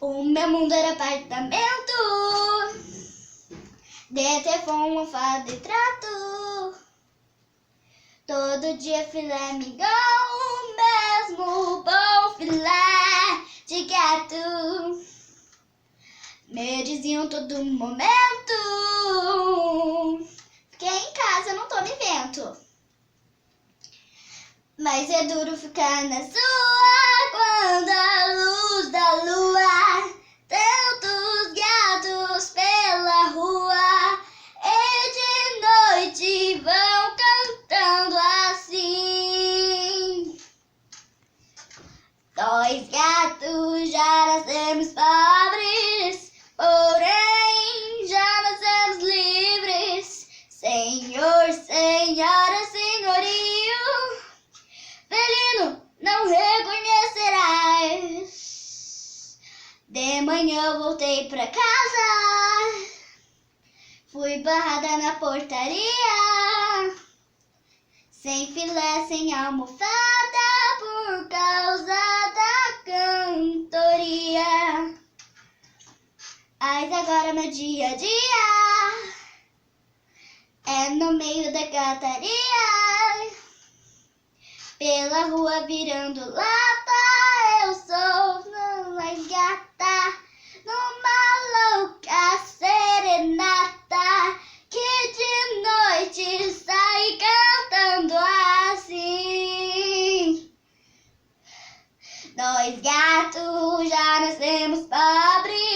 O meu mundo era apartamento de telefone, almofada e trato. Todo dia filé mignon, o mesmo bom filé de gato. Me diziam todo momento: fiquei em casa, não tome vento. Mas é duro ficar na sua quando a luz da lua, tantos gatos pela rua, e de noite vão cantando assim. Nós gatos já nascemos pobres, porém já nascemos livres. Senhor, senhora, senhorio, felino, não reconhecerás. De manhã eu voltei pra casa, fui barrada na portaria, sem filé, sem almofada, por causa da cantoria. Mas agora meu dia a dia é no meio da gataria, pela rua virando lata. Eu sou mais gata numa louca serenata, que de noite sai cantando assim. Nós gatos já nascemos pobres,